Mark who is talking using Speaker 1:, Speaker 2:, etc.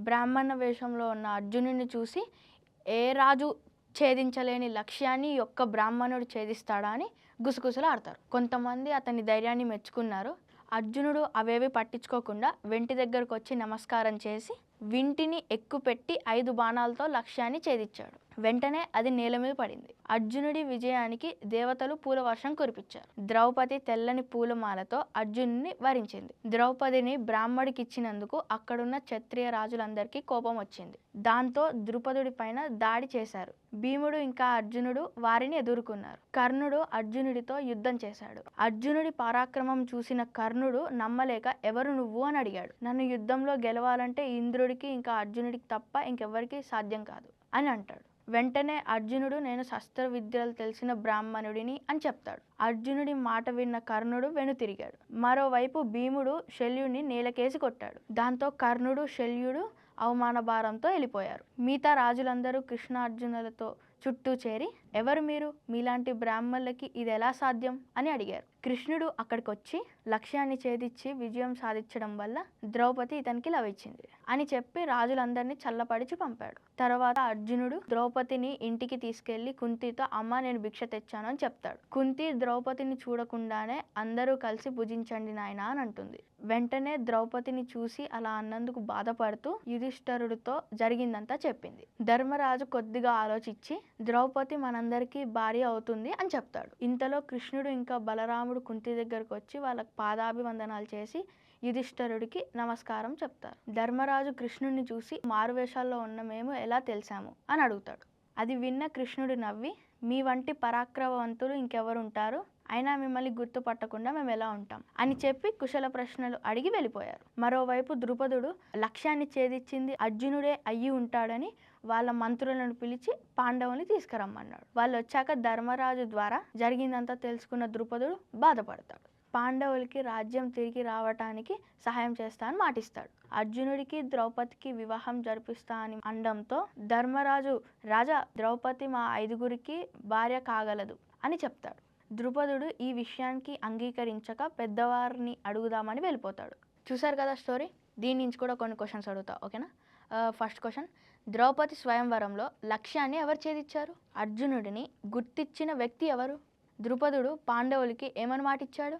Speaker 1: బ్రాహ్మణ వేషంలో ఉన్న అర్జునుడిని చూసి ఏ రాజు ఛేదించలేని లక్ష్యాన్ని ఈ ఒక్క బ్రాహ్మణుడు ఛేదిస్తాడా అని గుసగుసలాడతారు. కొంతమంది అతని ధైర్యాన్ని మెచ్చుకున్నారు. అర్జునుడు అవేవి పట్టించుకోకుండా వెంటి దగ్గరకు వచ్చి నమస్కారం చేసి వింటిని ఎక్కుపెట్టి 5 బాణాలతో లక్ష్యాన్ని ఛేదించాడు. వెంటనే అది నేల మీద పడింది. అర్జునుడి విజయానికి దేవతలు పూల వర్షం కురిపించారు. ద్రౌపది తెల్లని పూలమాలతో అర్జునుడిని వరించింది. ద్రౌపదిని బ్రాహ్మడికి ఇచ్చినందుకు అక్కడున్న క్షత్రియ రాజులందరికీ కోపం వచ్చింది. దాంతో ద్రుపదుడి పైన దాడి చేశారు. భీముడు ఇంకా అర్జునుడు వారిని ఎదుర్కొన్నారు. కర్ణుడు అర్జునుడితో యుద్ధం చేశాడు. అర్జునుడి పరాక్రమం చూసిన కర్ణుడు నమ్మలేక ఎవరు నువ్వు అని అడిగాడు. నన్ను యుద్ధంలో గెలవాలంటే ఇంద్రుడికి ఇంకా అర్జునుడికి తప్ప ఇంకెవ్వరికి సాధ్యం కాదు అని అంటాడు. వెంటనే అర్జునుడు నేను శస్త్ర విద్యలు తెలిసిన బ్రాహ్మణుడిని అని చెప్తాడు. అర్జునుడి మాట విన్న కర్ణుడు వెనుతిరిగాడు. మరోవైపు భీముడు శల్యుడిని నేలకేసి కొట్టాడు. దాంతో కర్ణుడు శల్యుడు అవమాన భారంతో వెళ్ళిపోయారు. మిగతా రాజులందరూ కృష్ణార్జునులతో చుట్టూ చేరి ఎవరు మీరు, మీలాంటి బ్రాహ్మణులకి ఇది ఎలా సాధ్యం అని అడిగారు. కృష్ణుడు అక్కడికి వచ్చి లక్ష్యాన్ని ఛేదించి విజయం సాధించడం వల్ల ద్రౌపది ఇతనికి లభించింది అని చెప్పి రాజులందరినీ చల్లపడిచి పంపాడు. తర్వాత అర్జునుడు ద్రౌపదిని ఇంటికి తీసుకెళ్లి కుంతితో అమ్మ నేను భిక్ష తెచ్చాను అని చెప్తాడు. కుంతి ద్రౌపదిని చూడకుండానే అందరూ కలిసి భుజించండి నాయనా అని అంటుంది. వెంటనే ద్రౌపదిని చూసి అలా అన్నందుకు బాధపడుతూ యుధిష్ఠరుడితో జరిగిందంతా చెప్పింది. ధర్మరాజు కొద్దిగా ఆలోచించి ద్రౌపది మనందరికీ భార్య అవుతుంది అని చెప్తాడు. ఇంతలో కృష్ణుడు ఇంకా బలరాముడు కుంతి దగ్గరకు వచ్చి వాళ్ళకి పాదాభివందనాలు చేసి యుధిష్ఠరుడికి నమస్కారం చెప్తారు. ధర్మరాజు కృష్ణుడిని చూసి మారువేషాల్లో ఉన్న మేము ఎలా తెలిసాము అని అడుగుతాడు. అది విన్న కృష్ణుడు నవ్వి మీ వంటి పరాక్రమవంతులు ఇంకెవరు ఉంటారు, అయినా మిమ్మల్ని గుర్తుపట్టకుండా మేము ఎలా ఉంటాం అని చెప్పి కుశల ప్రశ్నలు అడిగి వెళ్ళిపోయారు. మరోవైపు ద్రుపదుడు లక్ష్యాన్ని ఛేదించింది అర్జునుడే అయ్యి ఉంటాడని వాళ్ళ మంత్రులను పిలిచి పాండవుని తీసుకురమ్మన్నాడు. వాళ్ళు వచ్చాక ధర్మరాజు ద్వారా జరిగిందంతా తెలుసుకున్న ద్రుపదుడు బాధపడతాడు. పాండవులకి రాజ్యం తిరిగి రావటానికి సహాయం చేస్తా అని మాటిస్తాడు. అర్జునుడికి ద్రౌపదికి వివాహం జరిపిస్తా అని అనడంతో ధర్మరాజు రాజా ద్రౌపది మా 5గురికి భార్య కాగలదు అని చెప్తాడు. ద్రుపదుడు ఈ విషయానికి అంగీకరించక పెద్దవారిని అడుగుదామని వెళ్ళిపోతాడు. చూసారు కదా స్టోరీ. దీని నుంచి కూడా కొన్ని క్వశ్చన్స్ అడుగుతా, ఓకేనా? ఫస్ట్ క్వశ్చన్, ద్రౌపది స్వయంవరంలో లక్ష్యాన్ని ఎవరు ఛేదించారు? అర్జునుడిని గుర్తించిన వ్యక్తి ఎవరు? ద్రుపదుడు పాండవులకి ఏమని మాటిచ్చాడు?